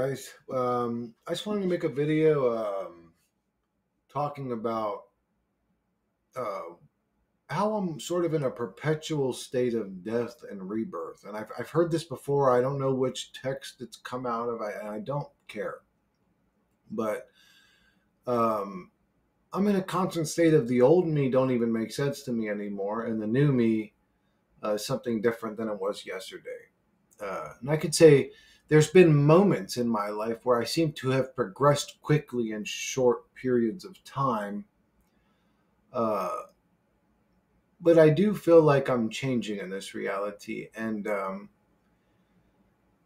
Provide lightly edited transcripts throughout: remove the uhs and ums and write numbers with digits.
guys. I just wanted to make a video talking about uh, how I'm sort of in a perpetual state of death and rebirth. And I've heard this before. I don't know which text it's come out of, and I don't care. But um, I'm in a constant state of the old me don't even make sense to me anymore, and the new me is something different than it was yesterday. And I could say there's been moments in my life where I seem to have progressed quickly in short periods of time. Uh, but I do feel like I'm changing in this reality. And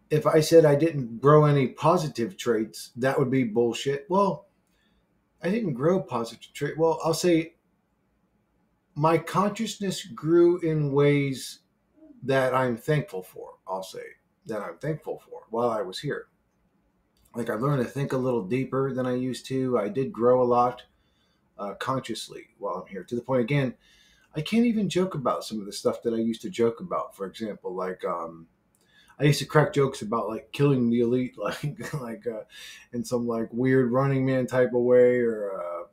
if I said I didn't grow any positive traits, that would be bullshit. Well, I didn't grow positive traits. Well, I'll say my consciousness grew in ways that I'm thankful for. I'll say that I'm thankful for while I was here. Like I learned to think a little deeper than I used to. I did grow a lot consciously while I'm here. To the point again, I can't even joke about some of the stuff that I used to joke about. For example, like I used to crack jokes about like killing the elite, in some like weird Running Man type of way, or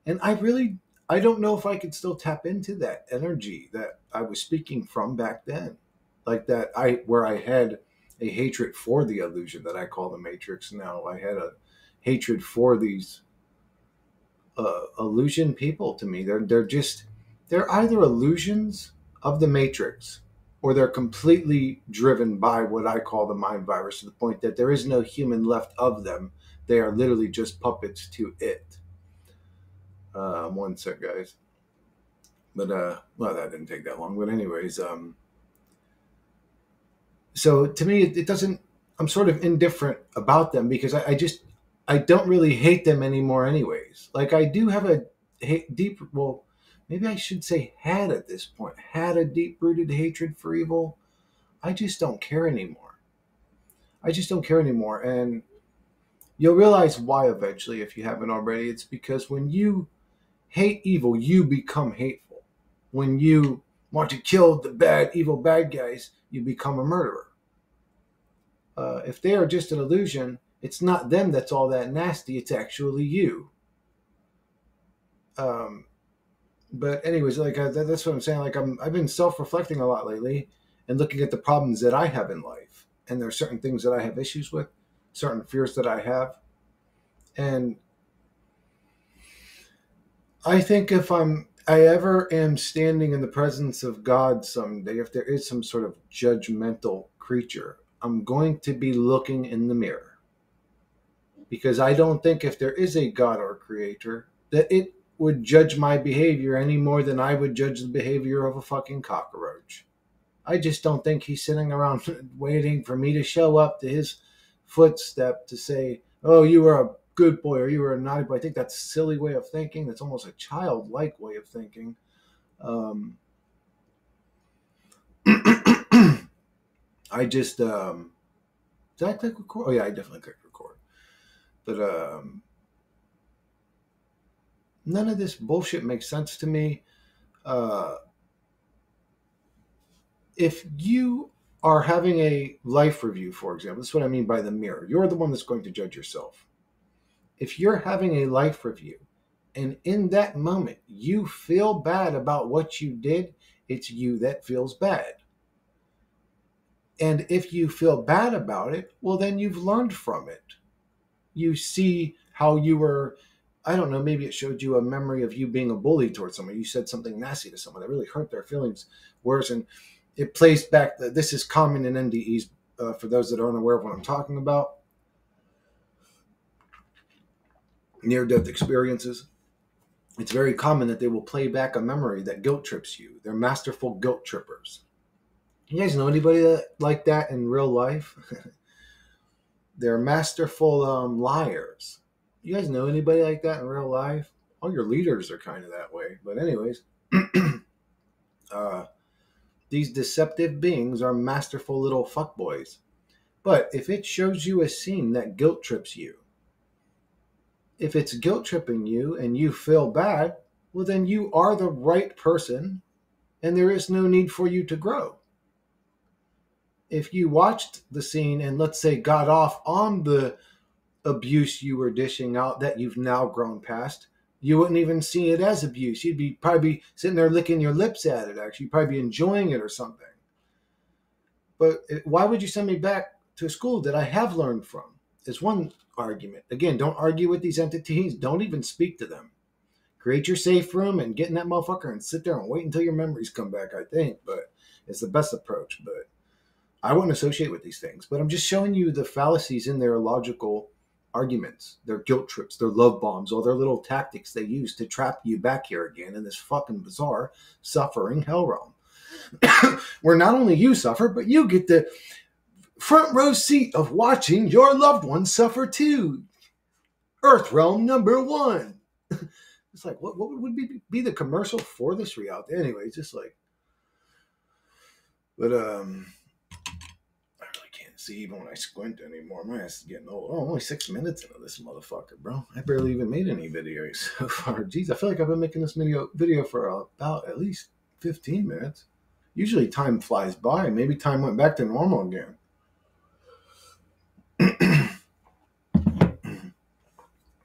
and I don't know if I could still tap into that energy that I was speaking from back then, like that I where I had a hatred for the illusion that I call the Matrix. Now I had a hatred for these illusion people. To me, they're either illusions of the Matrix or they're completely driven by what I call the mind virus, to the point that there is no human left of them. They are literally just puppets to it. One sec, guys. But well, that didn't take that long. But anyways, so to me, it doesn't. I'm sort of indifferent about them because I don't really hate them anymore. Anyways, like I do have a deep. Well, maybe I should say had at this point had a deep rooted hatred for evil. I just don't care anymore. I just don't care anymore, and you'll realize why eventually if you haven't already. It's because when you hate evil, you become hateful. When you want to kill the evil bad guys, you become a murderer. If they are just an illusion, it's not them that's all that nasty. It's actually you. Um, but anyways, that's what I'm saying. Like I've been self-reflecting a lot lately and looking at the problems that I have in life, and there are certain things that I have issues with, certain fears that I have, and I think if I ever am standing in the presence of God someday, if there is some sort of judgmental creature, I'm going to be looking in the mirror. Because I don't think if there is a God or creator, that it would judge my behavior any more than I would judge the behavior of a fucking cockroach. I just don't think he's sitting around waiting for me to show up to his footstep to say, oh, you were a good boy or you were a naughty boy. I think that's a silly way of thinking. That's almost a childlike way of thinking. I just, did I click record? Oh, yeah, I definitely clicked record. But none of this bullshit makes sense to me. If you are having a life review, for example, this is what I mean by the mirror. You're the one that's going to judge yourself. If you're having a life review and in that moment you feel bad about what you did, it's you that feels bad. And if you feel bad about it, well, then you've learned from it. You see how you were, I don't know, maybe it showed you a memory of you being a bully towards someone. You said something nasty to someone that really hurt their feelings worse. And it plays back, this is common in NDEs for those that are unaware of what I'm talking about. Near-death experiences. It's very common that they will play back a memory that guilt trips you. They're masterful guilt trippers. You guys know anybody like that in real life? They're masterful liars. You guys know anybody like that in real life? All your leaders are kind of that way. But anyways, these deceptive beings are masterful little fuckboys. But if it shows you a scene that guilt trips you, if it's guilt tripping you and you feel bad, well, then you are the right person and there is no need for you to grow. if you watched the scene and let's say got off on the abuse you were dishing out that you've now grown past, you wouldn't even see it as abuse. You'd be probably sitting there licking your lips at it, actually. You'd probably be enjoying it or something. But why would you send me back to a school that I have learned from? Is one argument. Again, don't argue with these entities. Don't even speak to them. Create your safe room and get in that motherfucker and sit there and wait until your memories come back, I think. But it's the best approach. But I wouldn't associate with these things. But I'm just showing you the fallacies in their logical arguments, their guilt trips, their love bombs, all their little tactics they use to trap you back here again in this fucking bizarre, suffering hell realm. Where not only you suffer, but you get the front row seat of watching your loved ones suffer too. Earth realm number 1. It's like, what would be the commercial for this reality? Anyway, it's just like, but I really can't see even when I squint anymore. My ass is getting old. Oh, only 6 minutes into this motherfucker, bro. I barely even made any videos so far. Jeez, I feel like I've been making this video for about at least 15 minutes. Usually time flies by. Maybe time went back to normal again.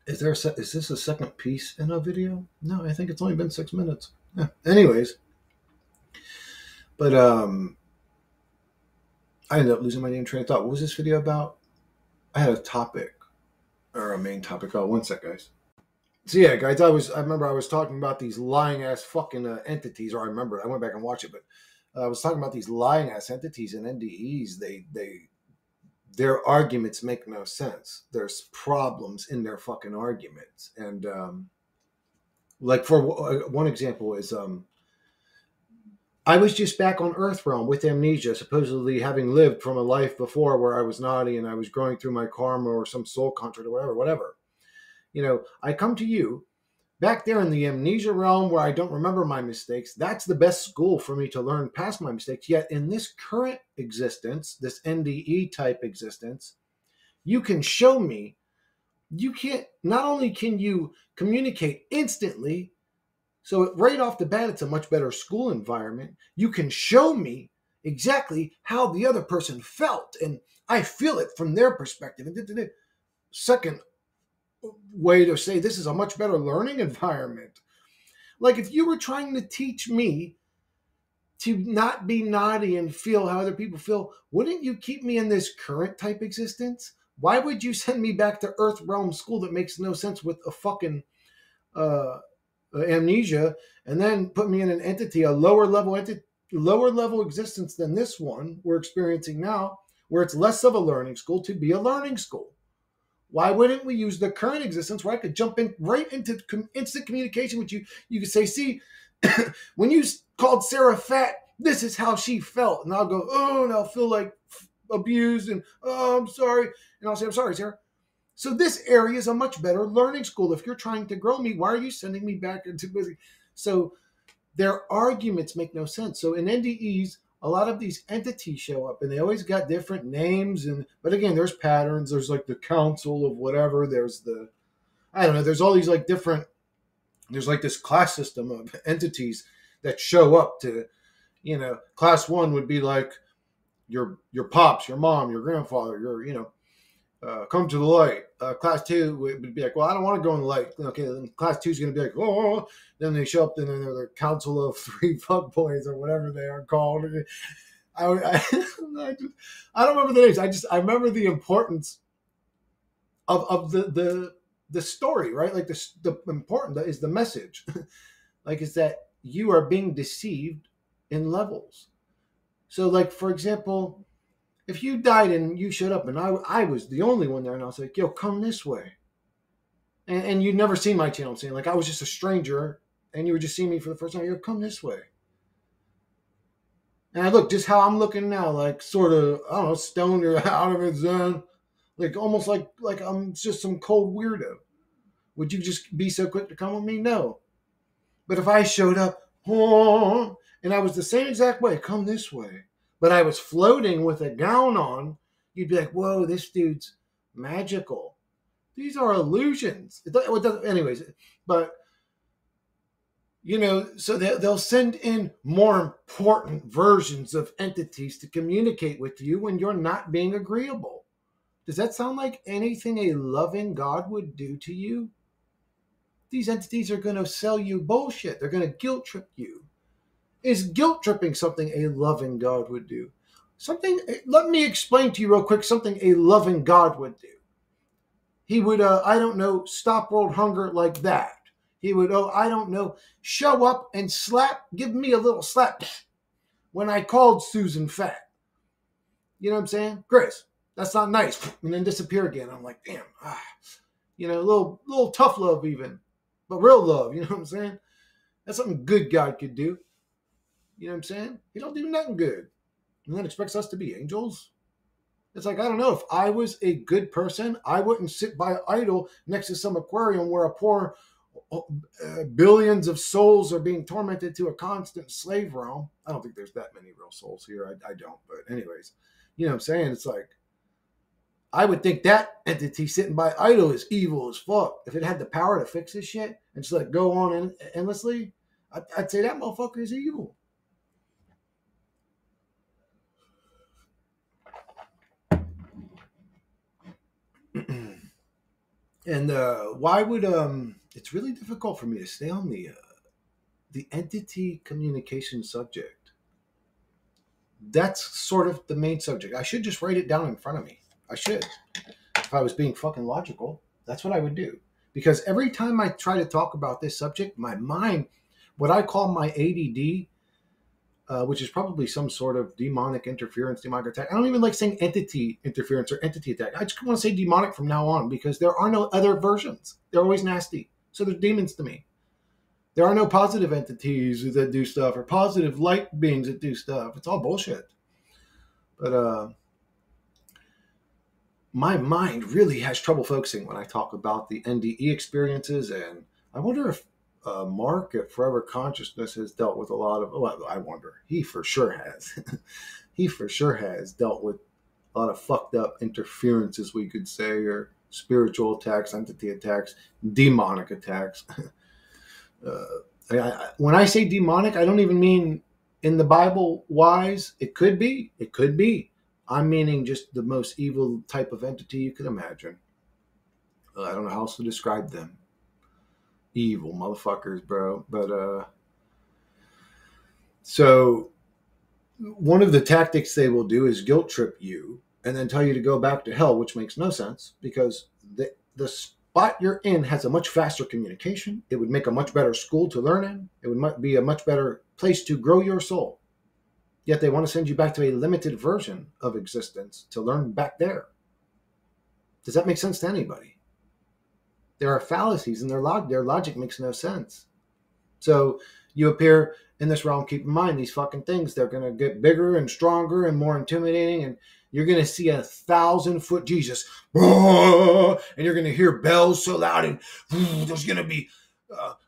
Is this a second piece in a video? No, I think it's only been 6 minutes. Yeah. Anyways, but I ended up losing my damn train of thought. What was this video about? I had a topic or a main topic. Oh, one sec, guys. So yeah, guys, I remember I was talking about these lying ass fucking entities, or I went back and watched it, but I was talking about these lying ass entities and NDEs. Their arguments make no sense. There's problems in their fucking arguments. And like for one example is I was just back on Earth realm with amnesia, supposedly having lived from a life before where I was naughty and I was going through my karma or some soul contract or whatever. You know, I come to you back there in the amnesia realm where I don't remember my mistakes. That's the best school for me to learn past my mistakes. Yet in this current existence, this NDE type existence, you can show me, not only can you communicate instantly, so right off the bat, it's a much better school environment. You can show me exactly how the other person felt, and I feel it from their perspective. And second way to say this is a much better learning environment. Like if you were trying to teach me to not be naughty and feel how other people feel, wouldn't you keep me in this current type existence? Why would you send me back to Earth Realm School that makes no sense with a fucking amnesia, and then put me in an entity, a lower level existence than this one we're experiencing now, where it's less of a learning school to be a learning school? Why wouldn't we use the current existence where I could jump in right into instant communication with you? You could say, see, when you called Sarah fat, this is how she felt. And I'll go, oh, and I'll feel like abused and, oh, I'm sorry. And I'll say, I'm sorry, Sarah. So this area is a much better learning school. If you're trying to grow me, why are you sending me back into busy? So their arguments make no sense. So in NDEs, a lot of these entities show up and they always got different names. But again, there's patterns. There's like the council of whatever. There's there's all these like different, there's like this class system of entities that show up to, class 1 would be like your pops, your mom, your grandfather, come to the light. Class 2 would be like, well, I don't want to go in the light. Okay, then class 2 is going to be like, oh. Then they show up, and then they're the council of 3 fuckboys or whatever they are called. I don't remember the names. I remember the importance of the story, right? Like the important is the message. Like it's that you are being deceived in levels. So like, for example, if you died and you showed up and I was the only one there, and I was like, yo, come this way. And you'd never seen my channel, saying like I was just a stranger and you were just seeing me for the first time, yo, come this way. And I look just how I'm looking now, like sort of, I don't know, stoned or out of its zone. Like almost like I'm just some cold weirdo. Would you just be so quick to come with me? No. But if I showed up, and I was the same exact way, come this way, but I was floating with a gown on, you'd be like, whoa, this dude's magical. These are illusions. Anyways, but, So they'll send in more important versions of entities to communicate with you when you're not being agreeable. Does that sound like anything a loving God would do to you? These entities are going to sell you bullshit. They're going to guilt trip you. Is guilt tripping something a loving God would do? Let me explain to you real quick something a loving God would do. He would, I don't know, stop world hunger like that. He would, I don't know, show up and give me a little slap when I called Susan fat. You know what I'm saying? Chris, that's not nice. And then disappear again. I'm like, damn. A little tough love even. But real love, you know what I'm saying? That's something good God could do. You know what I'm saying? He don't do nothing good. And then expects us to be angels? It's like, I don't know. If I was a good person, I wouldn't sit by idle next to some aquarium where a poor billions of souls are being tormented to a constant slave realm. I don't think there's that many real souls here. I don't. But anyways, you know what I'm saying? It's like, I would think that entity sitting by idle is evil as fuck. If it had the power to fix this shit and just let it go on endlessly, I'd say that motherfucker is evil. And why would it's really difficult for me to stay on the entity communication subject. That's sort of the main subject. I should just write it down in front of me. I should. If I was being fucking logical, that's what I would do. Because every time I try to talk about this subject, my mind, what I call my ADD, which is probably some sort of demonic interference, demonic attack. I don't even like saying entity interference or entity attack. I just want to say demonic from now on because there are no other versions. They're always nasty. So they're demons to me. There are no positive entities that do stuff or positive light beings that do stuff. It's all bullshit. But my mind really has trouble focusing when I talk about the NDE experiences. And I wonder if Mark at Forever Consciousness has dealt with a lot of, well, I wonder. He for sure has. He for sure has dealt with a lot of fucked up interferences, we could say, or spiritual attacks, entity attacks, demonic attacks. When I say demonic, I don't even mean in the Bible wise. It could be. It could be. I'm meaning just the most evil type of entity you could imagine. I don't know how else to describe them. Evil motherfuckers, bro. But so one of the tactics they will do is guilt trip you and then tell you to go back to hell, which makes no sense because the spot you're in has a much faster communication. It would make a much better school to learn in. It would be a much better place to grow your soul. Yet they want to send you back to a limited version of existence to learn back there. Does that make sense to anybody? There are fallacies and their logic makes no sense. So you appear in this realm, keep in mind these fucking things, they're going to get bigger and stronger and more intimidating, and you're going to see 1,000-foot Jesus, and you're going to hear bells so loud, and there's going to be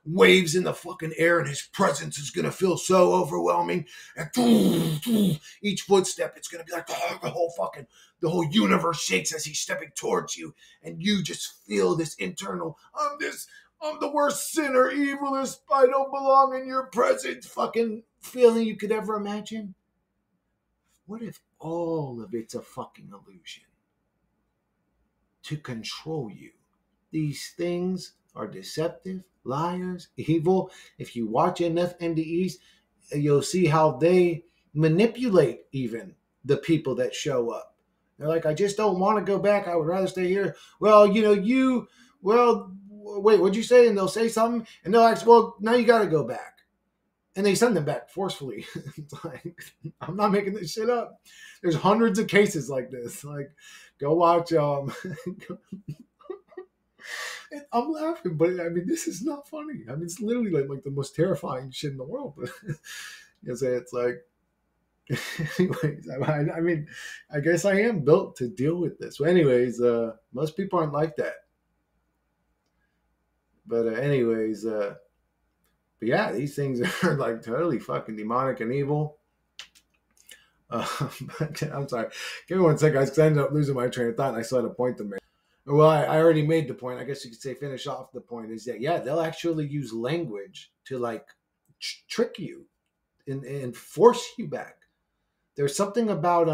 waves in the fucking air, and his presence is going to feel so overwhelming, and each footstep, it's going to be like the whole universe shakes as he's stepping towards you, and you just feel this internal, I'm the worst sinner, evilest, I don't belong in your presence fucking feeling you could ever imagine. What if all of it's a fucking illusion to control you? These things are deceptive, liars, evil. If you watch enough NDEs, you'll see how they manipulate even the people that show up. They're like, I just don't want to go back. I would rather stay here. Well, wait, what'd you say? And they'll say something, and they'll ask, well, now you got to go back. And they send them back forcefully. It's like, I'm not making this shit up. There's hundreds of cases like this. Like, go watch. I'm laughing, but I mean, this is not funny. I mean, it's literally like the most terrifying shit in the world. But it's like, anyways, I mean, I guess I am built to deal with this. So anyways, most people aren't like that. But but yeah, these things are like totally fucking demonic and evil. But I'm sorry. Give me 1 second, guys, because I ended up losing my train of thought and I still had a point to make. Well, I already made the point. I guess you could say finish off the point is that, yeah, they'll actually use language to like trick you and force you back. There's something about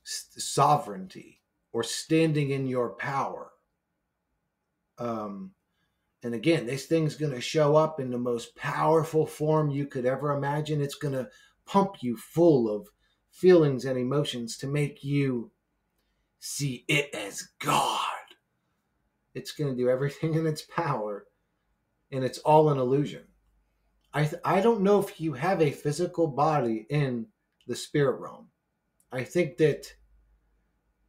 sovereignty or standing in your power. Um, and again, this thing's going to show up in the most powerful form you could ever imagine. It's going to pump you full of feelings and emotions to make you see it as God. It's going to do everything in its power, and it's all an illusion. I don't know if you have a physical body in the spirit realm. I think that,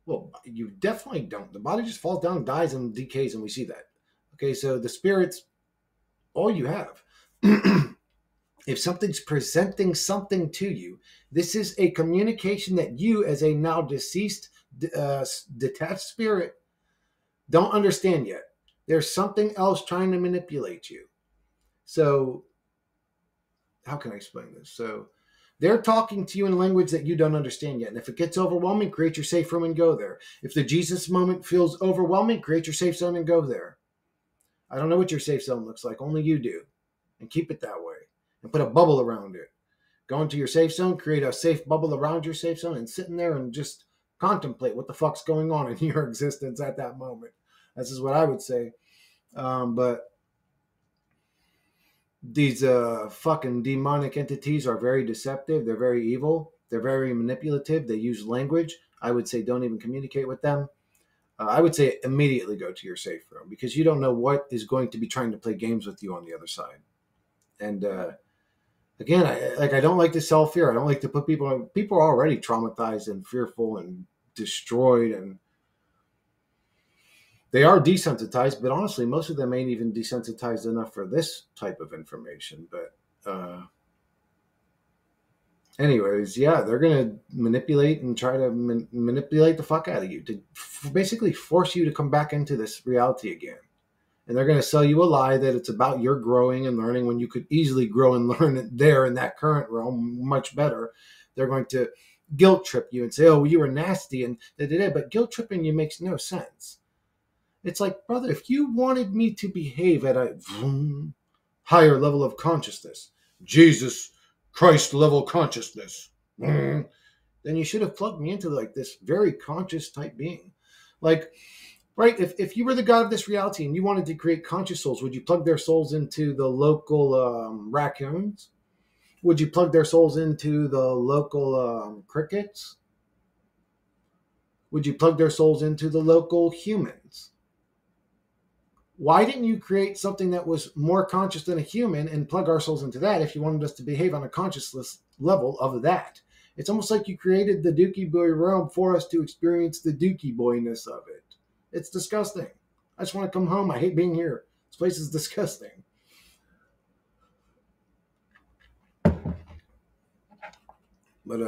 well, you definitely don't. The body just falls down, dies, and decays, and we see that. Okay, so the spirit's all you have. If something's presenting something to you, this is a communication that you, as a now deceased, detached spirit, don't understand yet. There's something else trying to manipulate you. So, how can I explain this? So, they're talking to you in a language that you don't understand yet. And if it gets overwhelming, create your safe room and go there. If the Jesus moment feels overwhelming, create your safe zone and go there. I don't know what your safe zone looks like. Only you do. And keep it that way. And put a bubble around it. Go into your safe zone, create a safe bubble around your safe zone, and sit in there and just contemplate what the fuck's going on in your existence at that moment. This is what I would say. But these fucking demonic entities are very deceptive. They're very evil. They're very manipulative. They use language. I would say don't even communicate with them. I would say immediately go to your safe room because you don't know what is going to be trying to play games with you on the other side. And again, I don't like to sell fear. I don't like to put people are already traumatized and fearful and destroyed, and they are desensitized, but honestly, most of them ain't even desensitized enough for this type of information. But anyways, yeah, they're going to manipulate and try to manipulate the fuck out of you to basically force you to come back into this reality again. And they're going to sell you a lie that it's about your growing and learning when you could easily grow and learn it there in that current realm much better. They're going to guilt trip you and say, oh, you were nasty and da-da-da. But guilt tripping you makes no sense. It's like, brother, if you wanted me to behave at a higher level of consciousness, Jesus Christ level consciousness, then you should have plugged me into like this very conscious type being. Like, right, if you were the god of this reality and you wanted to create conscious souls, would you plug their souls into the local raccoons? Would you plug their souls into the local crickets? Would you plug their souls into the local humans? Why didn't you create something that was more conscious than a human and plug our souls into that if you wanted us to behave on a consciousness level of that? It's almost like you created the Dookie Boy realm for us to experience the Dookie Boyness of it. It's disgusting. I just want to come home. I hate being here. This place is disgusting. But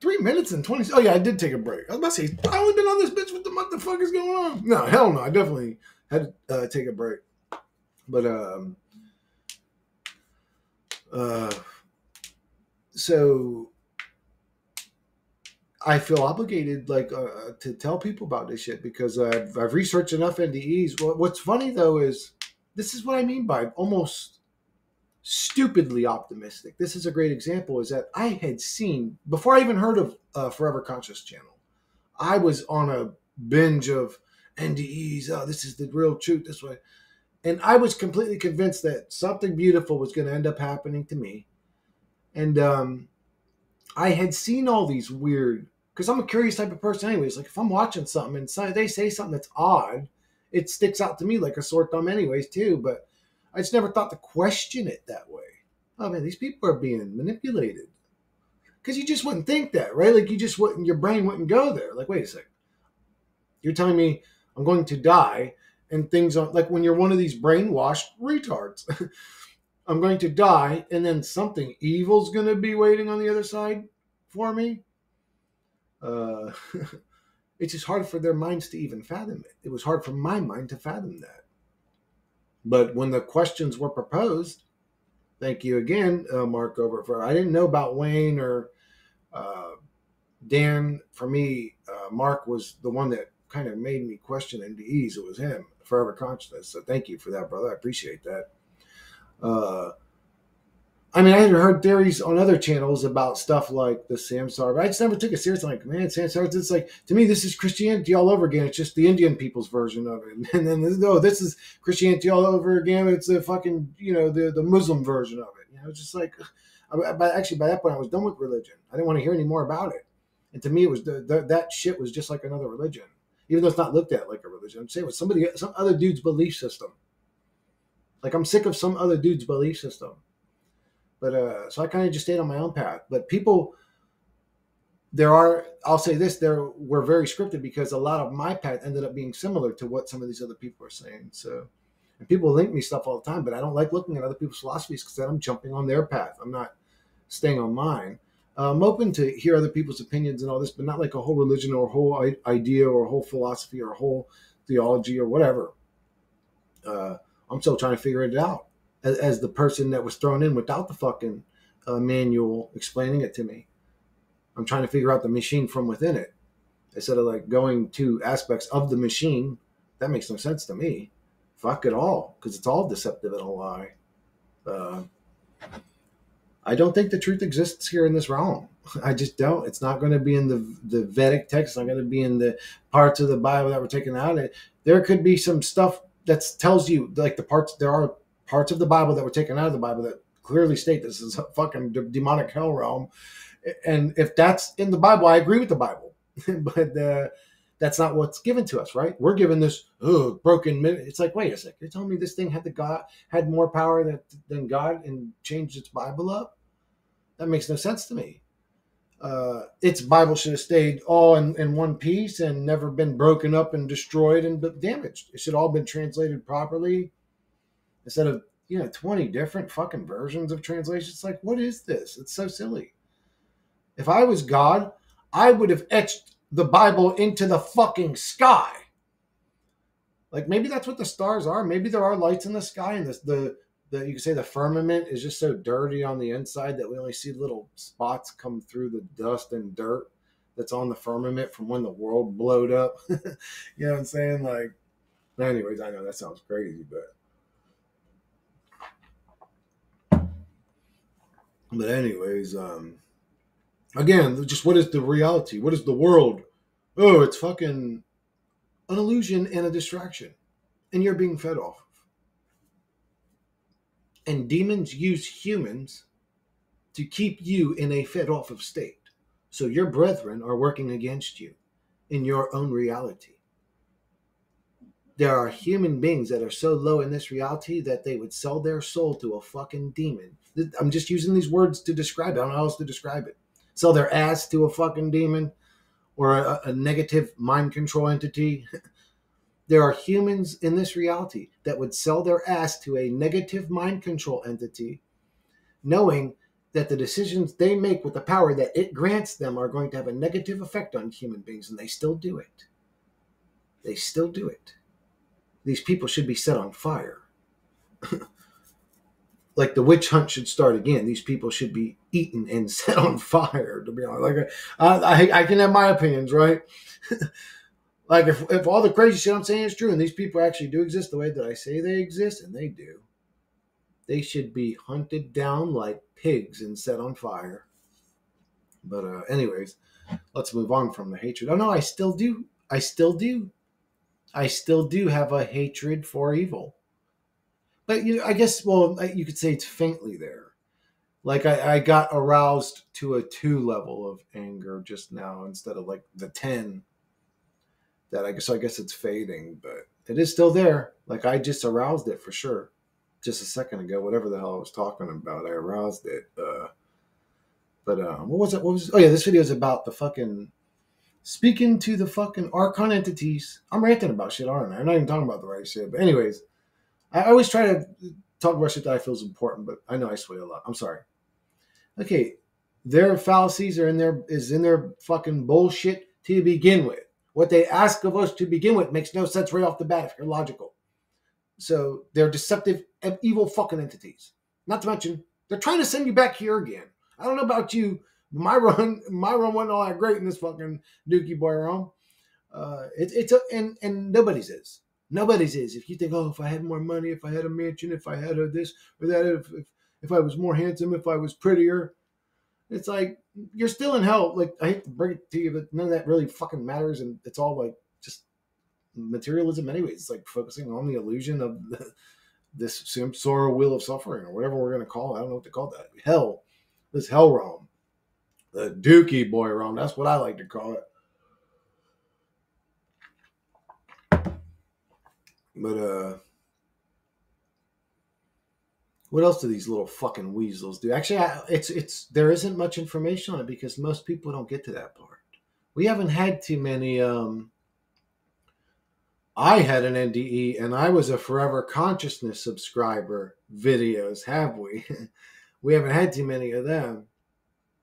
3 minutes and 20. Oh yeah, I did take a break. I was about to say I only been on this bitch. What the fuck is going on? No, hell no. I definitely had to take a break. But so I feel obligated to tell people about this shit because I've researched enough NDEs. What's funny though is this is what I mean by almost stupidly optimistic. This is a great example. Is that I had seen before I even heard of Forever Conscious channel. I was on a binge of NDEs. Oh, this is the real truth. This way, and I was completely convinced that something beautiful was going to end up happening to me. And I had seen all these weird, because I'm a curious type of person anyways. Like if I'm watching something and they say something that's odd, it sticks out to me like a sore thumb anyways too. But I just never thought to question it that way. Oh man, these people are being manipulated. Because you just wouldn't think that, right? Like you just wouldn't, your brain wouldn't go there. Like, wait a second. You're telling me I'm going to die and things on, like when you're one of these brainwashed retards. I'm going to die and then something evil's going to be waiting on the other side for me. It's just hard for their minds to even fathom it. It was hard for my mind to fathom that. But when the questions were proposed, thank you again, Mark, I didn't know about Wayne or Dan. For me, Mark was the one that kind of made me question NDEs. It was him forever consciousness. So thank you for that, brother. I appreciate that. I mean, I had heard theories on other channels about stuff like the Samsara, but I just never took it seriously. Like, man, Samsara, it's like, to me, this is Christianity all over again. It's just the Indian people's version of it. And then, no, this is Christianity all over again. It's the fucking, the Muslim version of it. It's just like, but actually, by that point, I was done with religion. I didn't want to hear any more about it. And to me, it was that shit was just like another religion, even though it's not looked at like a religion. I'm saying it was some other dude's belief system. Like, I'm sick of some other dude's belief system. But so I kind of just stayed on my own path. But people, I'll say this, we're very scripted because a lot of my path ended up being similar to what some of these other people are saying. So, and people link me stuff all the time, but I don't like looking at other people's philosophies because then I'm jumping on their path. I'm not staying on mine. I'm open to hear other people's opinions and all this, but not like a whole religion or a whole idea or a whole philosophy or a whole theology or whatever. I'm still trying to figure it out. As the person that was thrown in without the fucking manual explaining it to me. I'm trying to figure out the machine from within it. Instead of like going to aspects of the machine, that makes no sense to me. Fuck it all, because it's all deceptive and a lie. I don't think the truth exists here in this realm. I just don't. It's not going to be in the Vedic text. It's not going to be in the parts of the Bible that were taken out. There could be some stuff that tells you, like there are parts of the Bible that were taken out of the Bible that clearly state this is a fucking demonic hell realm. And if that's in the Bible, I agree with the Bible. But that's not what's given to us, right? We're given this broken. It's like, wait a second, you're telling me this thing had more power than God and changed its Bible up? That makes no sense to me. Its Bible should have stayed all in one piece and never been broken up and destroyed and damaged. It should all been translated properly. Instead of 20 different fucking versions of translations. It's like, what is this? It's so silly. If I was God, I would have etched the Bible into the fucking sky. Like, maybe that's what the stars are. Maybe there are lights in the sky, and the you could say the firmament is just so dirty on the inside that we only see little spots come through the dust and dirt that's on the firmament from when the world blowed up. You know what I'm saying? Like, anyways, I know that sounds crazy, But anyways, again, just what is the reality? What is the world? Oh, it's fucking an illusion and a distraction. And you're being fed off of. And demons use humans to keep you in a fed off of state. So your brethren are working against you in your own reality. There are human beings that are so low in this reality that they would sell their soul to a fucking demon. I'm just using these words to describe it. I don't know how else to describe it. Sell their ass to a fucking demon or a negative mind control entity. There are humans in this reality that would sell their ass to a negative mind control entity, knowing that the decisions they make with the power that it grants them are going to have a negative effect on human beings, and they still do it. They still do it. These people should be set on fire. Like the witch hunt should start again. These people should be eaten and set on fire, to be honest. Like I can have my opinions, right? Like if all the crazy shit I'm saying is true and these people actually do exist the way that I say they exist, and they do, they should be hunted down like pigs and set on fire. But anyways, let's move on from the hatred. Oh no, I still do. I still do have a hatred for evil. But I guess, well, you could say it's faintly there. Like I got aroused to a 2 level of anger just now instead of like the 10. I guess it's fading, but it is still there. Like I just aroused it for sure. Just a second ago, whatever the hell I was talking about, I aroused it. But what was it? Oh yeah, this video is about the fucking speaking to the fucking Archon entities. I'm ranting about shit, aren't I? I'm not even talking about the right shit. But anyways, I always try to talk about shit that I feel is important, but I know I sway a lot. I'm sorry. Okay, their fallacies are in their fucking bullshit to begin with. What they ask of us to begin with makes no sense right off the bat if you're logical. So they're deceptive, evil fucking entities. Not to mention, they're trying to send you back here again. I don't know about you. My run wasn't all that great in this fucking Dookie Boy realm. And nobody's is. Nobody's is. If you think, oh, if I had more money, if I had a mansion, if I had a this or that, if I was more handsome, if I was prettier, it's like you're still in hell. Like, I hate to break it to you, but none of that really fucking matters, and it's all like just materialism anyways. It's like focusing on the illusion of this sorrow wheel of suffering, or whatever we're gonna call it. I don't know what to call that. Hell, this hell realm, the Dookie boy realm. That's what I like to call it. But what else do these little fucking weasels do? Actually, it's there isn't much information on it because most people don't get to that part. We haven't had too many. I had an NDE and I was a Forever Consciousness subscriber videos, have we? We haven't had too many of them.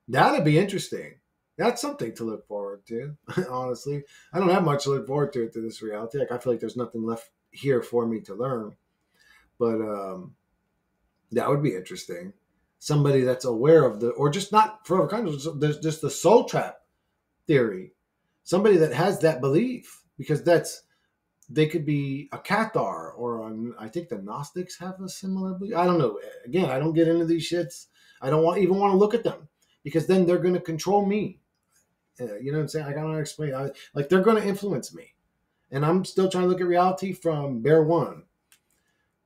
That'd be interesting. That's something to look forward to, honestly. I don't have much to look forward to this reality. Like, I feel like there's nothing left here for me to learn. But that would be interesting. Somebody that's aware of or just not forever conscious, there's just the soul trap theory. Somebody that has that belief, because they could be a Cathar, or I think the Gnostics have a similar belief. I don't know. Again, I don't get into these shits. I don't even want to look at them, because then they're going to control me. You know what I'm saying? I gotta explain. Like, they're going to influence me, and I'm still trying to look at reality from Bear One.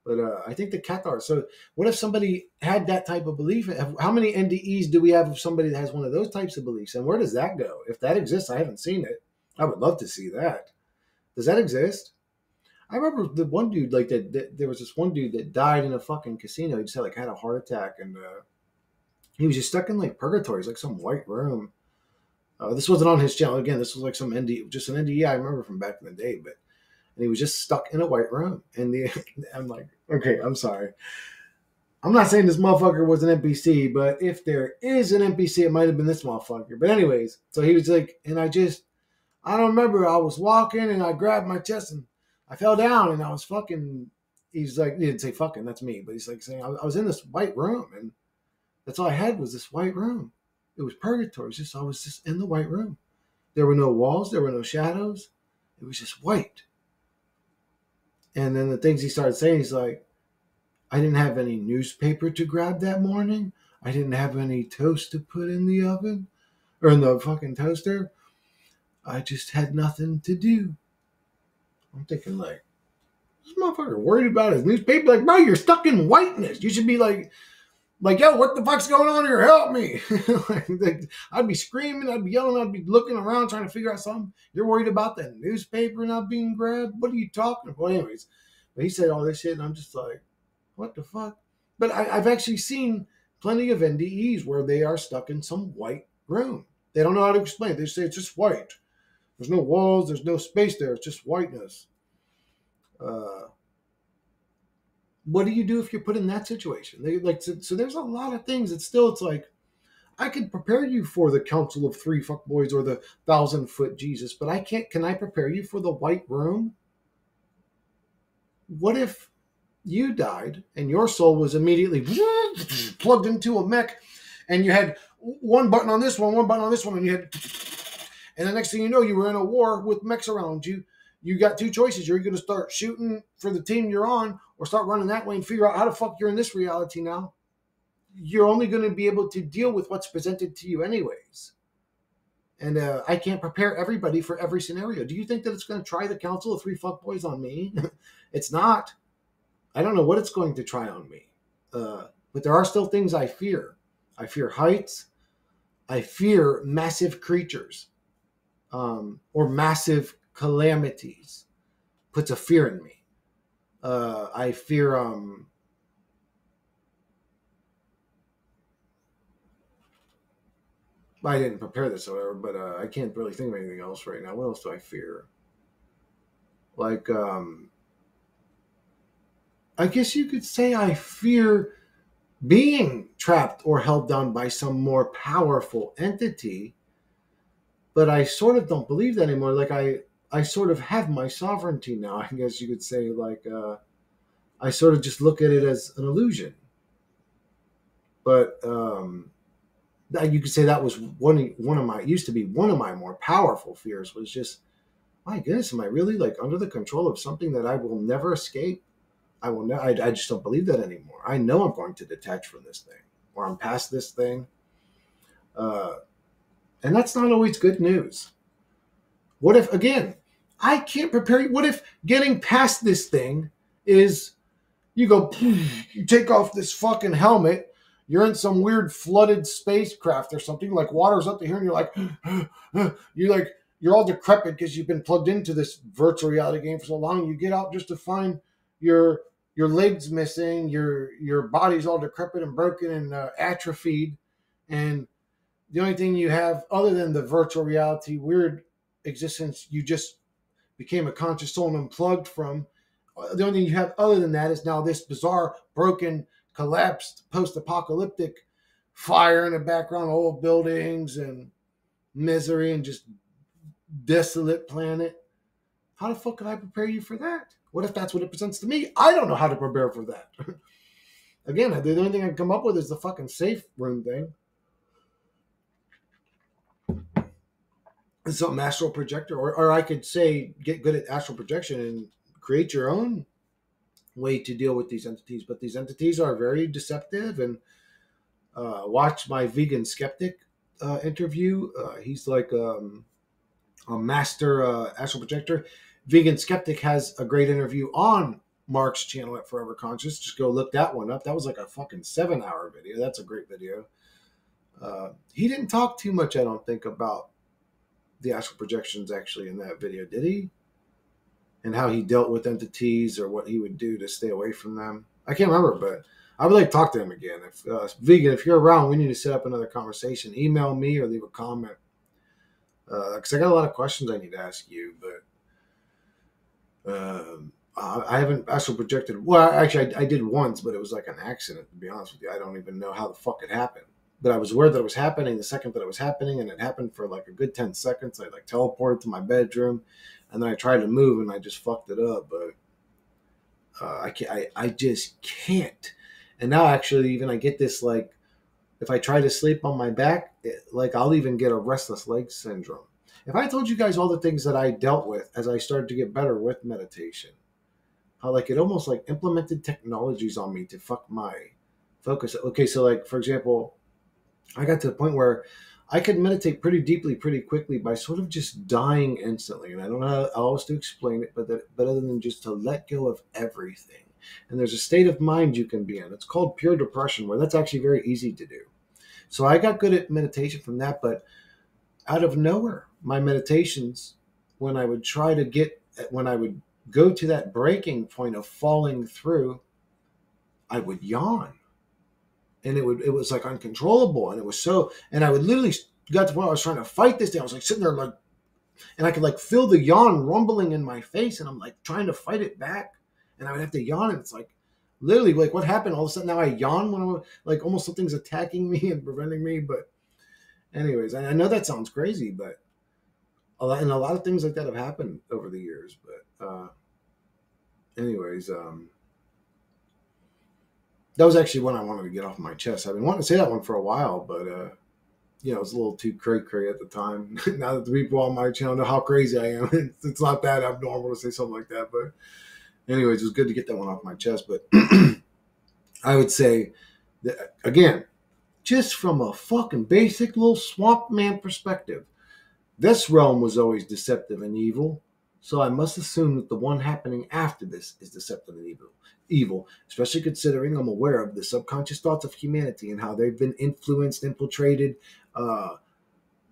But I think the Cathar. So what if somebody had that type of belief? How many NDEs do we have of somebody that has one of those types of beliefs? And where does that go? If that exists, I haven't seen it. I would love to see that. Does that exist? I remember the one dude, like that there was this one dude that died in a fucking casino. He just had a heart attack, and he was just stuck in like purgatory. It's like some white room. This wasn't on his channel. Again, this was like some NDE, just an NDE I remember from back in the day. But and he was just stuck in a white room. And I'm like, okay, I'm sorry. I'm not saying this motherfucker was an NPC, but if there is an NPC, it might have been this motherfucker. But anyways, so he was like, and I don't remember. I was walking and I grabbed my chest and I fell down and I was fucking. He's like, he didn't say fucking, that's me, but he's like saying I was in this white room and that's all I had was this white room. It was purgatory. I was just in the white room. There were no walls. There were no shadows. It was just white. And then the things he started saying, he's like, I didn't have any newspaper to grab that morning. I didn't have any toast to put in the oven or in the fucking toaster. I just had nothing to do. I'm thinking, like, this motherfucker worried about his newspaper. Like, bro, you're stuck in whiteness. You should be like, yo, what the fuck's going on here? Help me. Like, I'd be screaming. I'd be yelling. I'd be looking around trying to figure out something. You're worried about that newspaper not being grabbed? What are you talking about? Anyways, but he said all this shit, and I'm just like, what the fuck? But I've actually seen plenty of NDEs where they are stuck in some white room. They don't know how to explain it. They say it's just white. There's no walls. There's no space there. It's just whiteness. What do you do if you're put in that situation? So there's a lot of things that still, it's like, I could prepare you for the Council of Three Fuckboys or the 1,000-foot Jesus, but I can't. Can I prepare you for the white room? What if you died and your soul was immediately plugged into a mech, and you had one button on this one button on this one, and and the next thing you know, you were in a war with mechs around you. You got two choices. You're going to start shooting for the team you're on, or start running that way and figure out how the fuck you're in this reality now. You're only going to be able to deal with what's presented to you anyways. And I can't prepare everybody for every scenario. Do you think that it's going to try the Council of Three Fuckboys on me? It's not. I don't know what it's going to try on me. But there are still things I fear. I fear heights. I fear massive creatures, or massive calamities. Puts a fear in me. I fear I didn't prepare this, however, but I can't really think of anything else right now. What else do I fear? Like, I guess you could say I fear being trapped or held down by some more powerful entity, but I sort of don't believe that anymore. Like, I sort of have my sovereignty now, I guess you could say. Like, I sort of just look at it as an illusion. But you could say that was one of my more powerful fears, was just, my goodness, am I really like under the control of something that I will never escape? I will I just don't believe that anymore. I know I'm going to detach from this thing, or I'm past this thing. Uh, and that's not always good news. What if, again, I can't prepare you? What if getting past this thing is you go, you take off this fucking helmet, you're in some weird flooded spacecraft or something, like water's up to here, and you're like, you're all decrepit because you've been plugged into this virtual reality game for so long. You get out just to find your legs missing, your body's all decrepit and broken and atrophied, and the only thing you have other than the virtual reality weird existence you just became a conscious soul and unplugged from. The only thing you have other than that is now this bizarre, broken, collapsed, post-apocalyptic fire in the background, old buildings and misery and just desolate planet. How the fuck can I prepare you for that? What if that's what it presents to me? I don't know how to prepare for that. Again, the only thing I can come up with is the fucking safe room thing. Some astral projector, or I could say get good at astral projection and create your own way to deal with these entities. But these entities are very deceptive. And watch my vegan skeptic interview. He's like a master astral projector. Vegan skeptic has a great interview on Mark's channel at Forever Conscious. Just go look that one up. That was like a fucking 7-hour video. That's a great video. He didn't talk too much, I don't think, about the astral projections actually in that video, did he? And how he dealt with entities or what he would do to stay away from them. I can't remember, but I would like to talk to him again. If Vegan, if you're around, we need to set up another conversation. Email me or leave a comment. Because I got a lot of questions I need to ask you, but I haven't astral projected. Well, actually, I did once, but it was like an accident, to be honest with you. I don't even know how the fuck it happened. But I was aware that it was happening the second that it was happening, and it happened for like a good 10 seconds. I like teleported to my bedroom, and then I tried to move, and I just fucked it up. But I just can't. And now actually, even I get this, like, if I try to sleep on my back, like I'll even get a restless leg syndrome. If I told you guys all the things that I dealt with as I started to get better with meditation, how like it almost like implemented technologies on me to fuck my focus. Okay, so like for example, I got to the point where I could meditate pretty deeply, pretty quickly by sort of just dying instantly. And I don't know how else to explain it, but other than just to let go of everything. And there's a state of mind you can be in. It's called pure depression, where that's actually very easy to do. So I got good at meditation from that, but out of nowhere, my meditations, when I would go to that breaking point of falling through, I would yawn. And it was like uncontrollable. And it was so, and I would literally got to the point where I was trying to fight this thing. I was like sitting there like, and I could like feel the yawn rumbling in my face. And I'm like trying to fight it back. And I would have to yawn. And it's like, literally, like what happened? All of a sudden now I yawn when I'm like almost something's attacking me and preventing me. But anyways, I know that sounds crazy, but a lot of things like that have happened over the years. But anyways, that was actually one I wanted to get off my chest. I've been wanting to say that one for a while, but it was a little too cray-cray at the time. Now that the people on my channel know how crazy I am, it's not that abnormal to say something like that. But anyways, it was good to get that one off my chest. But I would say that, again, just from a fucking basic little swamp man perspective, this realm was always deceptive and evil. So I must assume that the one happening after this is deceptive and evil, especially considering I'm aware of the subconscious thoughts of humanity and how they've been influenced, infiltrated,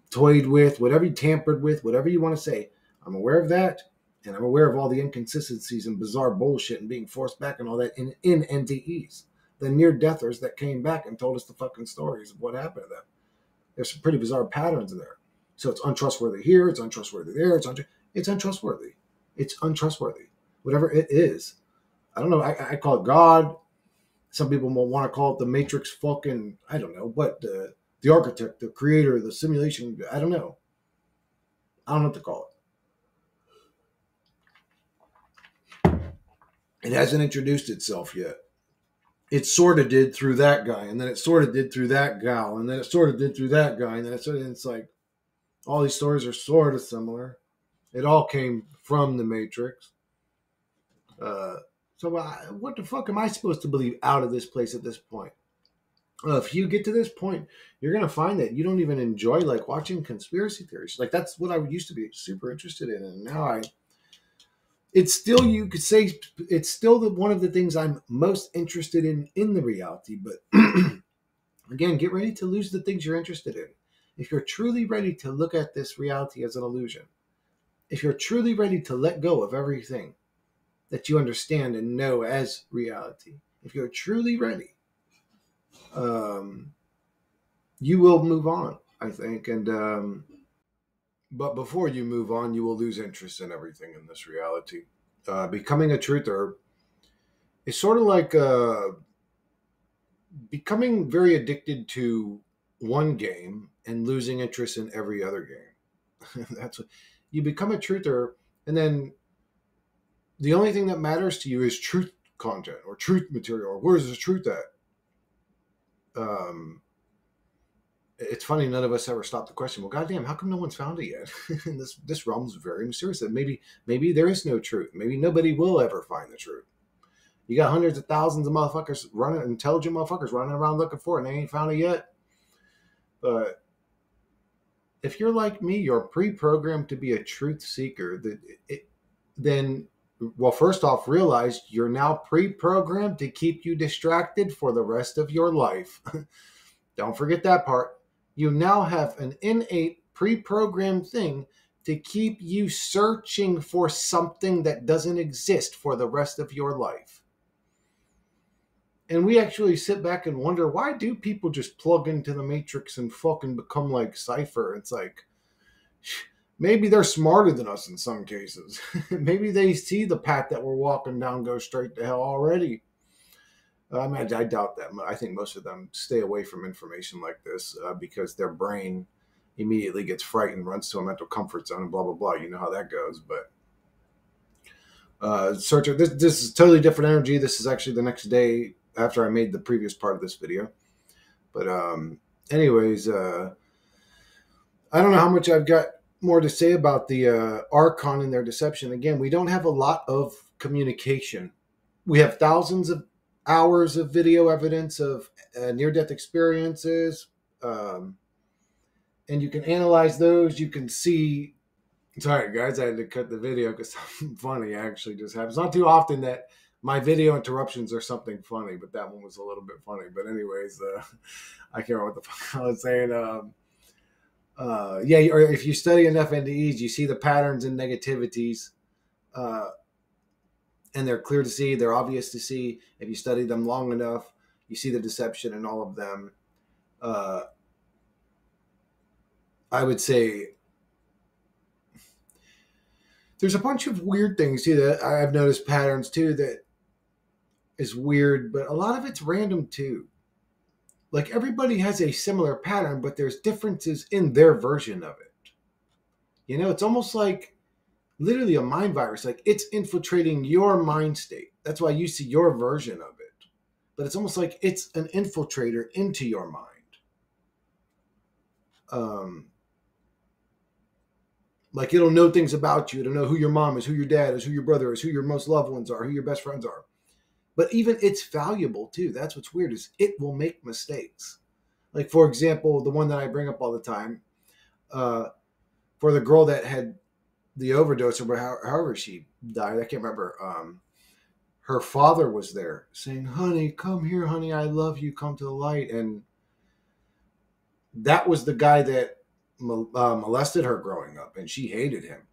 toyed with, tampered with, whatever you want to say. I'm aware of that, and I'm aware of all the inconsistencies and bizarre bullshit and being forced back and all that in NDEs. The near-deathers that came back and told us the fucking stories of what happened to them. There's some pretty bizarre patterns there. So it's untrustworthy here, it's untrustworthy there, it's untrustworthy. It's untrustworthy. Whatever it is. I don't know. I call it God. Some people will want to call it the Matrix fucking, I don't know, what, the architect, the creator, the simulation. I don't know. I don't know what to call it. It hasn't introduced itself yet. It sort of did through that guy, and then it sort of did through that gal, and then it sort of did through that guy, and then it's like all these stories are sort of similar. It all came from the Matrix. Uh, what the fuck am I supposed to believe out of this place at this point? If you get to this point, you're gonna find that you don't even enjoy like watching conspiracy theories. Like that's what I used to be super interested in, and now it's still, you could say it's still one of the things I'm most interested in the reality. But again, get ready to lose the things you're interested in. If you're truly ready to look at this reality as an illusion, if you're truly ready to let go of everything that you understand and know as reality, if you're truly ready, um, you will move on, I think. And but before you move on, you will lose interest in everything in this reality. Becoming a truther is sort of like becoming very addicted to one game and losing interest in every other game. That's what you become a truther, and then the only thing that matters to you is truth content or truth material, or where's the truth at. Um, it's funny, none of us ever stopped the question. Well, goddamn, how come no one's found it yet? And this realm is very mysterious. That maybe there is no truth. Maybe nobody will ever find the truth. You got hundreds of thousands of motherfuckers running, intelligent motherfuckers running around looking for it, and they ain't found it yet. But if you're like me, you're pre-programmed to be a truth seeker. Then, well, first off, realize you're now pre-programmed to keep you distracted for the rest of your life. Don't forget that part. You now have an innate pre-programmed thing to keep you searching for something that doesn't exist for the rest of your life. And we actually sit back and wonder, why do people just plug into the Matrix and fucking become like Cypher? It's like, maybe they're smarter than us in some cases. Maybe they see the path that we're walking down go straight to hell already. I mean, I doubt that. I think most of them stay away from information like this because their brain immediately gets frightened, runs to a mental comfort zone, and blah, blah, blah. You know how that goes. But searcher, this is totally different energy. This is actually the next day after I made the previous part of this video. But anyways, I don't know how much I've got more to say about the Archon and their deception. Again, we don't have a lot of communication. We have thousands of hours of video evidence of near-death experiences, and you can analyze those. You can see. Sorry, guys, I had to cut the video because something funny actually just happened. It's not too often that my video interruptions are something funny, but that one was a little bit funny. But anyways, I can't remember what the fuck I was saying. Yeah, or if you study enough NDEs, you see the patterns and negativities. And they're clear to see, they're obvious to see. If you study them long enough, you see the deception in all of them. I would say there's a bunch of weird things too that I've noticed patterns too that is weird, but a lot of it's random too. Like everybody has a similar pattern, but there's differences in their version of it. You know, it's almost like literally a mind virus. Like it's infiltrating your mind state. That's why you see your version of it. But it's almost like it's an infiltrator into your mind. Like it'll know things about you. It'll know who your mom is, who your dad is, who your brother is, who your most loved ones are, who your best friends are. But even it's valuable too. That's what's weird is it will make mistakes. Like for example, the one that I bring up all the time, for the girl that had the overdose or however she died, I can't remember. Her father was there saying, "Honey, come here, honey. I love you. Come to the light." And that was the guy that molested her growing up, and she hated him.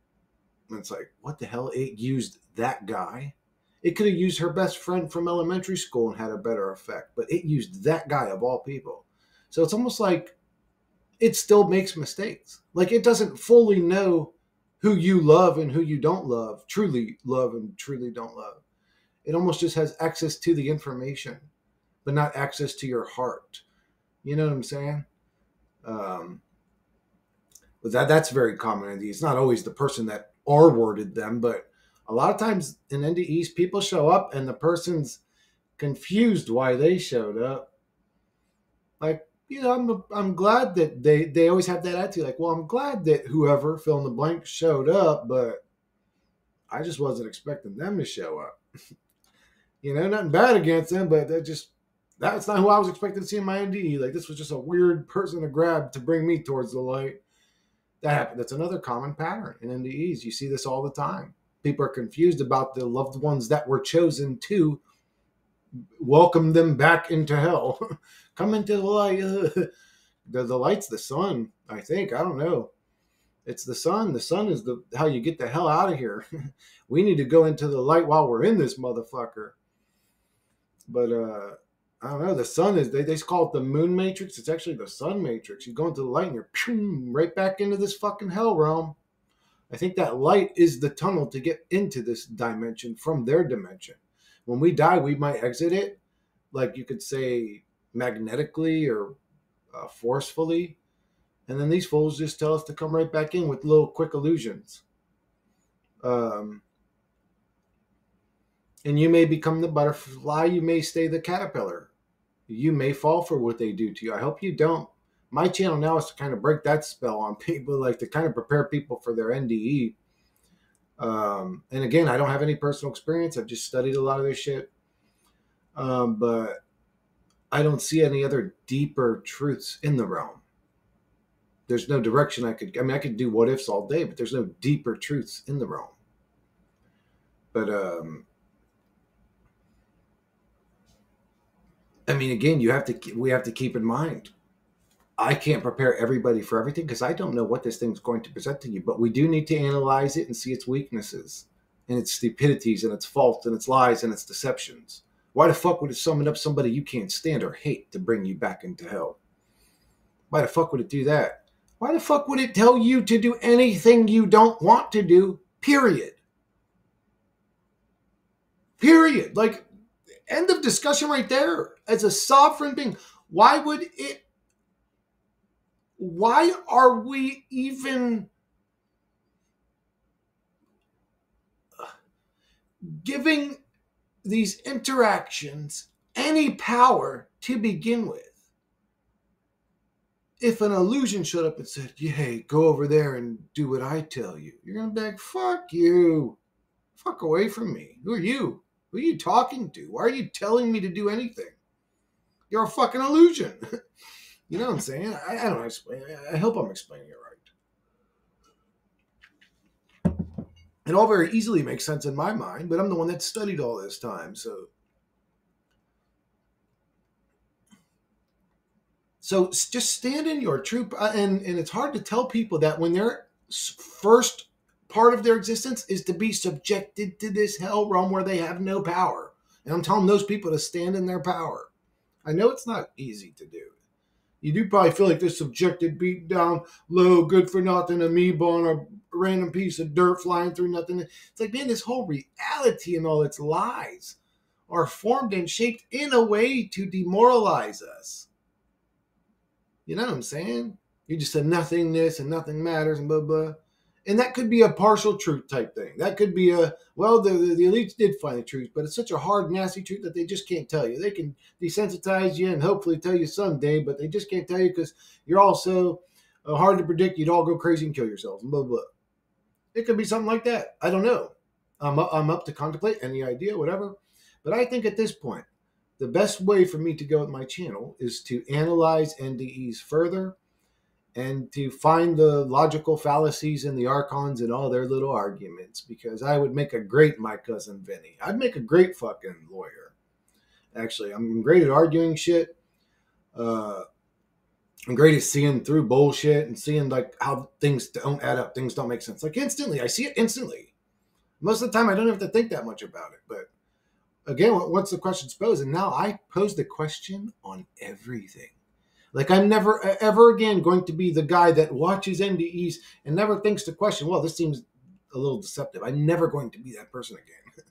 And it's like, what the hell? It used that guy. It could have used her best friend from elementary school and had a better effect, but it used that guy of all people. So it's almost like it still makes mistakes. Like it doesn't fully know who you love and who you don't truly love and truly don't love. It almost just has access to the information, but not access to your heart. You know what I'm saying? But that's very common in NDEs. It's not always the person that R-worded them, but a lot of times in NDEs, people show up and the person's confused why they showed up. Like I'm glad that they always have that attitude. Like, well, I'm glad that whoever fill in the blank showed up, but I just wasn't expecting them to show up. Nothing bad against them, but that's not who I was expecting to see in my NDE. Like, this was just a weird person to grab to bring me towards the light. That happened. That's another common pattern in NDEs. You see this all the time. People are confused about the loved ones that were chosen to welcome them back into hell. Come into the light. The light's the sun, I think. I don't know. It's the sun. The sun is how you get the hell out of here. We need to go into the light while we're in this motherfucker. But I don't know. The sun is they call it the moon matrix. It's actually the sun matrix. You go into the light and you're right back into this fucking hell realm. I think that light is the tunnel to get into this dimension from their dimension. When we die, we might exit it, like you could say magnetically or forcefully. And then these fools just tell us to come right back in with little quick illusions. And you may become the butterfly. You may stay the caterpillar. You may fall for what they do to you. I hope you don't. My channel now is to kind of break that spell on people, like to kind of prepare people for their NDE. And again, I don't have any personal experience. I've just studied a lot of this shit. But I don't see any other deeper truths in the realm. There's no direction I could do what ifs all day, but there's no deeper truths in the realm. But again, we have to keep in mind, I can't prepare everybody for everything because I don't know what this thing's going to present to you, but we do need to analyze it and see its weaknesses and its stupidities and its faults and its lies and its deceptions. Why the fuck would it summon up somebody you can't stand or hate to bring you back into hell? Why the fuck would it do that? Why the fuck would it tell you to do anything you don't want to do? Period. Period. Like, end of discussion right there. As a sovereign being, why are we even giving these interactions any power to begin with? If an illusion showed up and said, hey, go over there and do what I tell you, you're going to be like, fuck you. Fuck away from me. Who are you? Who are you talking to? Why are you telling me to do anything? You're a fucking illusion. You know what I'm saying? I don't explain. I hope I'm explaining it right. It all very easily makes sense in my mind, but I'm the one that studied all this time. So just stand in your truth. And it's hard to tell people that when their first part of their existence is to be subjected to this hell realm where they have no power. And I'm telling those people to stand in their power. I know it's not easy to do. You do probably feel like this subjected, beat down, low, good for nothing amoeba on a random piece of dirt flying through nothing. It's like, man, this whole reality and all its lies are formed and shaped in a way to demoralize us. You know what I'm saying? You're just a nothingness and nothing matters and blah, blah. And that could be a partial truth type thing. That could be the elites did find the truth, but it's such a hard, nasty truth that they just can't tell you. They can desensitize you and hopefully tell you someday, but they just can't tell you because you're also hard to predict. You'd all go crazy and kill yourselves and blah, blah. It could be something like that. I don't know. I'm up to contemplate any idea, whatever. But I think at this point, the best way for me to go with my channel is to analyze NDEs further and to find the logical fallacies in the Archons and all their little arguments, because I would make a great my cousin Vinny. I'd make a great fucking lawyer. Actually, I'm great at arguing shit. I'm great at seeing through bullshit and seeing like how things don't add up, things don't make sense. Like instantly, I see it instantly. Most of the time, I don't have to think that much about it. But again, once the question's posed, and now I pose the question on everything. Like, I'm never, ever again going to be the guy that watches NDEs and never thinks to question, well, this seems a little deceptive. I'm never going to be that person again.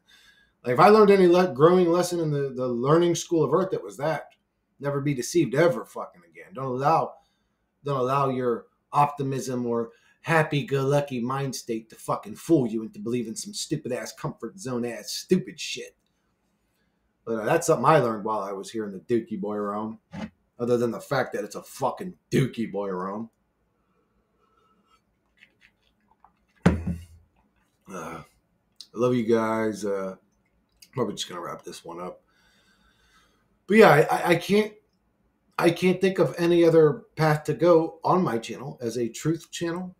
Like, if I learned any growing lesson in the learning school of Earth, it was that. Never be deceived ever fucking again. Don't allow your optimism or happy-go-lucky mind state to fucking fool you into believing some stupid-ass comfort zone-ass stupid shit. But that's something I learned while I was here in the Dookie Boy realm. other than the fact that it's a fucking dookie, boy, Rome. I love you guys. Probably just gonna wrap this one up. But yeah, I can't think of any other path to go on my channel as a truth channel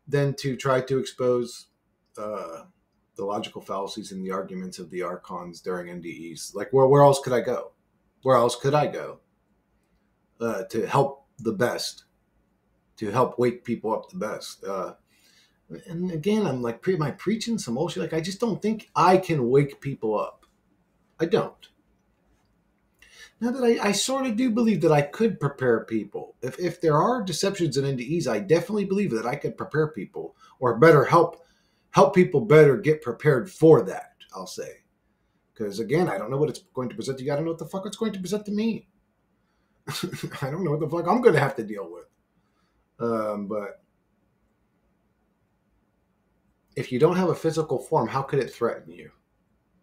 than to try to expose the logical fallacies and the arguments of the Archons during NDEs. Like, where else could I go? Where else could I go to help the best, to help wake people up the best? And again, I'm like, am I preaching some bullshit? Like, I just don't think I can wake people up. I don't. Now that I sort of do believe that I could prepare people. If there are deceptions in NDEs, I definitely believe that I could prepare people, or better help people better get prepared for that, I'll say. Because again, I don't know what it's going to present to you. I don't know what the fuck it's going to present to me. I don't know what the fuck I'm going to have to deal with. But if you don't have a physical form, how could it threaten you?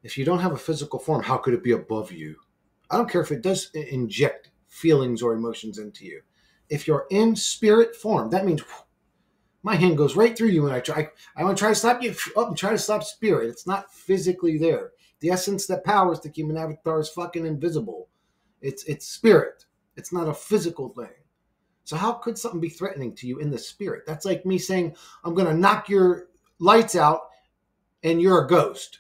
If you don't have a physical form, how could it be above you? I don't care if it does inject feelings or emotions into you. If you're in spirit form, that means my hand goes right through you when I want to try to stop you up and try to stop spirit. It's not physically there. The essence that powers the human avatar is fucking invisible. It's spirit. It's not a physical thing. So how could something be threatening to you in the spirit? That's like me saying, I'm going to knock your lights out and you're a ghost.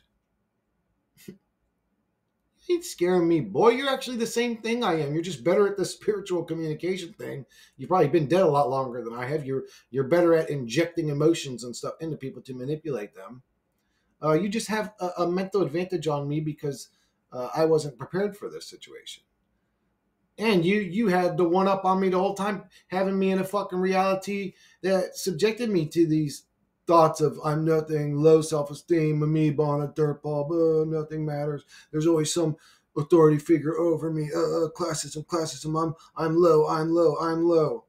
You ain't scaring me, boy. You're actually the same thing I am. You're just better at the spiritual communication thing. You've probably been dead a lot longer than I have. You're better at injecting emotions and stuff into people to manipulate them. You just have a mental advantage on me because I wasn't prepared for this situation. And you had the one up on me the whole time, having me in a fucking reality that subjected me to these thoughts of I'm nothing, low self-esteem, amoeba on a dirt ball, nothing matters. There's always some authority figure over me. Classism. I'm low.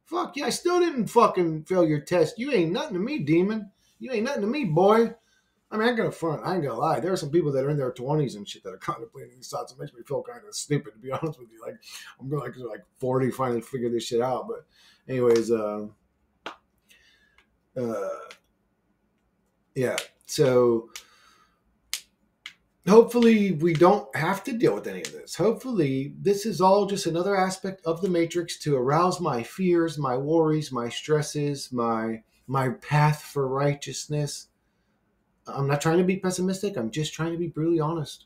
Fuck yeah, I still didn't fucking fail your test. You ain't nothing to me, demon. You ain't nothing to me, boy. I mean, I ain't gonna front. I ain't gonna lie. There are some people that are in their 20s and shit that are contemplating these thoughts. It makes me feel kind of stupid, to be honest with you. Like, I'm going like 40 finally figure this shit out. But anyways, yeah. So hopefully we don't have to deal with any of this. Hopefully this is all just another aspect of the Matrix to arouse my fears, my worries, my stresses, my path for righteousness. I'm not trying to be pessimistic. I'm just trying to be brutally honest.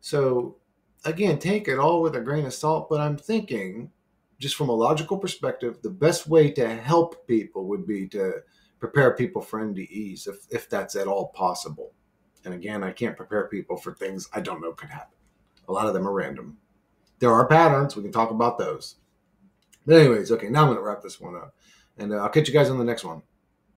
So again, take it all with a grain of salt, but I'm thinking just from a logical perspective, the best way to help people would be to prepare people for NDEs if that's at all possible. And again, I can't prepare people for things I don't know could happen. A lot of them are random. There are patterns. We can talk about those. But anyways, okay, now I'm going to wrap this one up. And I'll catch you guys on the next one.